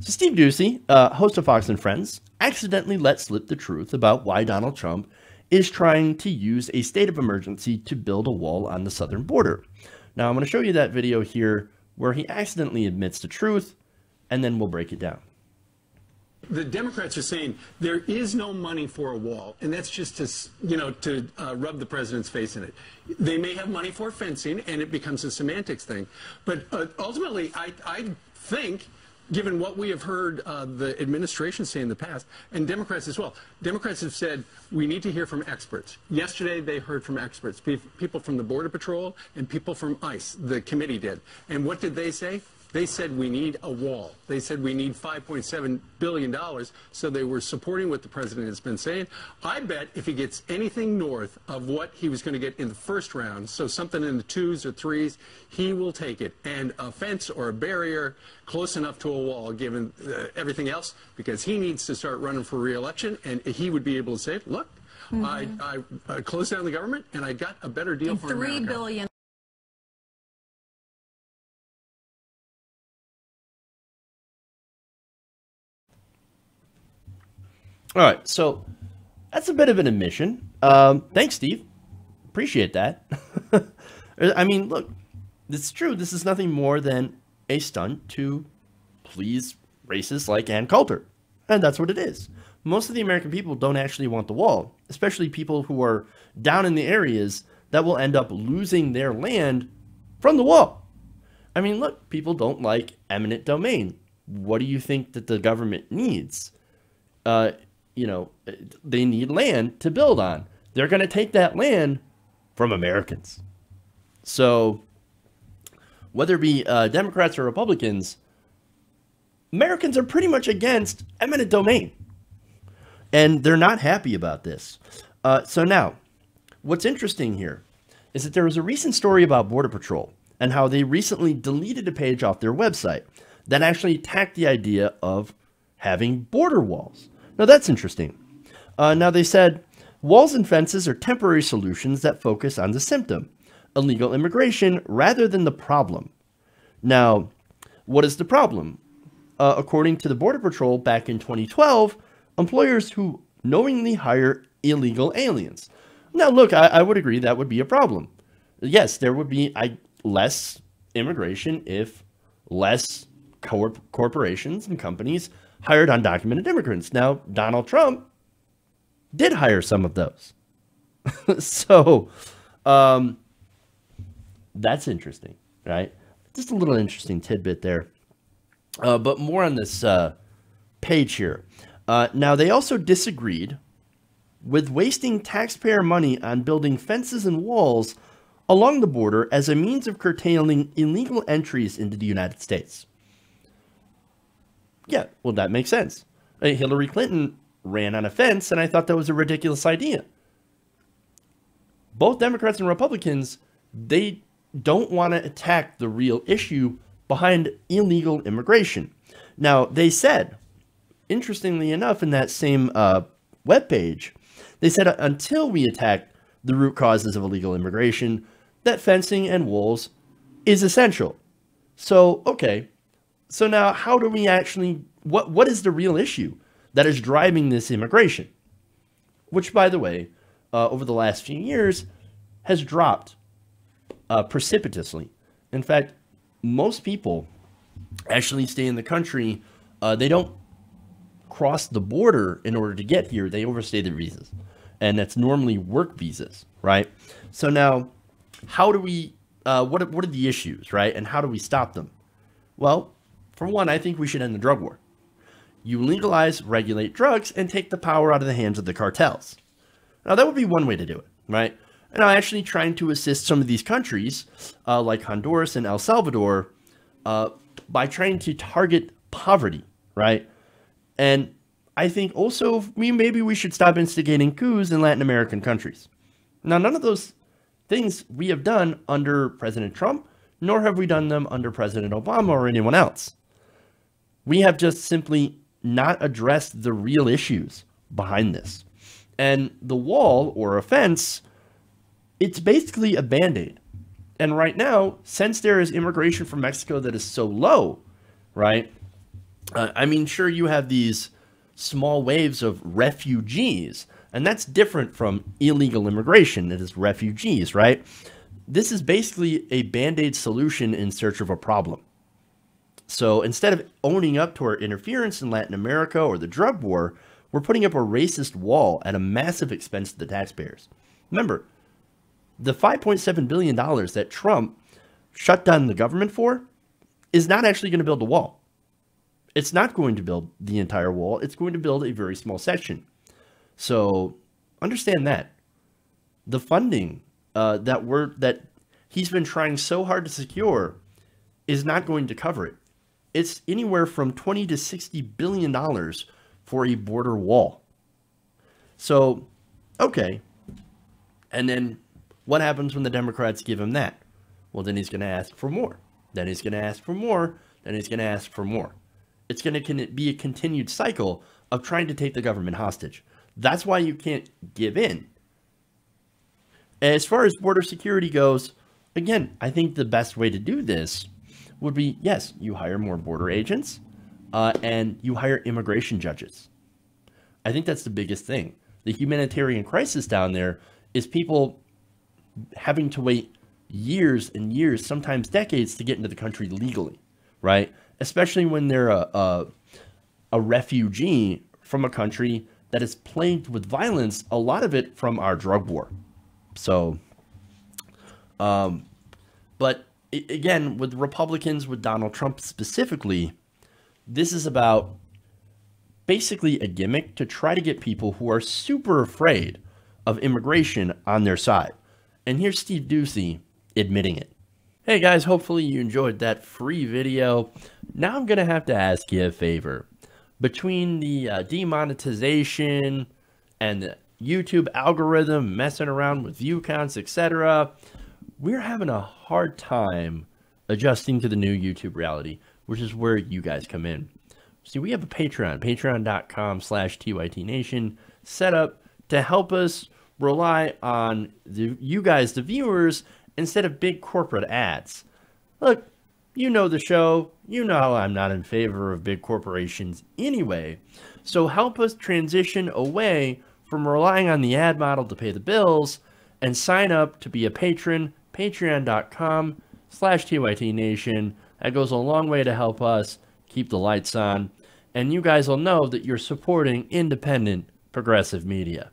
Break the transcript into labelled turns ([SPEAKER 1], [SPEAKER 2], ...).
[SPEAKER 1] So Steve Doocy, host of Fox and Friends, accidentally let slip the truth about why Donald Trump is trying to use a state of emergency to build a wall on the southern border. Now I'm going to show you that video here where he accidentally admits the truth, and then we'll break it down.
[SPEAKER 2] The Democrats are saying there is no money for a wall, and that's just to rub the president's face in it. They may have money for fencing, and it becomes a semantics thing. But ultimately, I think, given what we have heard the administration say in the past, and Democrats as well, Democrats have said we need to hear from experts. Yesterday, they heard from experts, people from the Border Patrol and people from ICE. The committee did. And what did they say? They said we need a wall. They said we need $5.7 billion. So they were supporting what the president has been saying. I bet if he gets anything north of what he was going to get in the first round, so something in the 2s or 3s, he will take it. And a fence or a barrier close enough to a wall, given everything else, because he needs to start running for re-election, and he would be able to say, look, I closed down the government, and I got a better deal for America.
[SPEAKER 3] $3 billion.
[SPEAKER 1] All right, so that's a bit of an admission. Thanks, Steve. Appreciate that. I mean, look, it's true. This is nothing more than a stunt to please racists like Ann Coulter. And that's what it is. Most of the American people don't actually want the wall, especially people who are down in the areas that will end up losing their land from the wall. I mean, look, people don't like eminent domain. What do you think that the government needs? They need land to build on. They're going to take that land from Americans. So whether it be Democrats or Republicans, Americans are pretty much against eminent domain. And they're not happy about this. So now, what's interesting here is that there was a recent story about Border Patrol and how they recently deleted a page off their website that actually attacked the idea of having border walls. Now, that's interesting. Now, they said, walls and fences are temporary solutions that focus on the symptom, illegal immigration, rather than the problem. Now, what is the problem? According to the Border Patrol back in 2012, employers who knowingly hire illegal aliens. Now, look, I would agree that would be a problem. Yes, there would be less immigration if less corporations and companies hired undocumented immigrants. Now, Donald Trump did hire some of those. So, that's interesting, right? Just a little interesting tidbit there. But more on this page here. Now, they also disagreed with wasting taxpayer money on building fences and walls along the border as a means of curtailing illegal entries into the United States. Yeah, well, that makes sense. Hillary Clinton ran on a fence, and I thought that was a ridiculous idea. Both Democrats and Republicans, they don't want to attack the real issue behind illegal immigration. Now, they said, interestingly enough, in that same webpage, they said until we attack the root causes of illegal immigration, that fencing and walls is essential. So, okay. So now, how do we actually, what is the real issue that is driving this immigration? Which, by the way, over the last few years has dropped precipitously. In fact, most people actually stay in the country. They don't cross the border in order to get here. They overstay their visas. And that's normally work visas, right? So now, how do we, what are the issues, right? And how do we stop them? Well, for one, I think we should end the drug war. You legalize, regulate drugs, and take the power out of the hands of the cartels. Now, that would be one way to do it, right? And I'm actually trying to assist some of these countries, like Honduras and El Salvador, by trying to target poverty, right? And I think also maybe we should stop instigating coups in Latin American countries. Now, none of those things we have done under President Trump, nor have we done them under President Obama or anyone else. We have just simply not addressed the real issues behind this. And the wall or a fence, it's basically a Band-Aid. And right now, since there is immigration from Mexico that is so low, right, I mean, sure, you have these small waves of refugees, and that's different from illegal immigration. It is refugees, right? This is basically a band-aid solution in search of a problem. So instead of owning up to our interference in Latin America or the drug war, we're putting up a racist wall at a massive expense to the taxpayers. Remember, the $5.7 billion that Trump shut down the government for is not actually going to build a wall. It's not going to build the entire wall. It's going to build a very small section. So understand that. The funding that he's been trying so hard to secure is not going to cover it. It's anywhere from $20 to $60 billion for a border wall. So, okay. And then what happens when the Democrats give him that? Well, then he's going to ask for more. Then he's going to ask for more. Then he's going to ask for more. It's going to be a continued cycle of trying to take the government hostage. That's why you can't give in. As far as border security goes, again, I think the best way to do this would be, yes, you hire more border agents and you hire immigration judges. I think that's the biggest thing. The humanitarian crisis down there is people having to wait years and years, sometimes decades, to get into the country legally, right? Especially when they're a refugee from a country that is plagued with violence, a lot of it from our drug war. So, but again, with Republicans, with Donald Trump specifically, this is about basically a gimmick to try to get people who are super afraid of immigration on their side. And here's Steve Doocy admitting it. Hey guys, hopefully you enjoyed that free video. Now I'm going to have to ask you a favor. Between the demonetization and the YouTube algorithm messing around with view counts, etc., we're having a hard time adjusting to the new YouTube reality, which is where you guys come in. See, we have a Patreon, patreon.com/TYTNation, set up to help us rely on you guys, the viewers, instead of big corporate ads. Look, you know the show. You know I'm not in favor of big corporations anyway. So help us transition away from relying on the ad model to pay the bills and sign up to be a patron, patreon.com/TYTNation. That goes a long way to help us keep the lights on. And you guys will know that you're supporting independent, progressive media.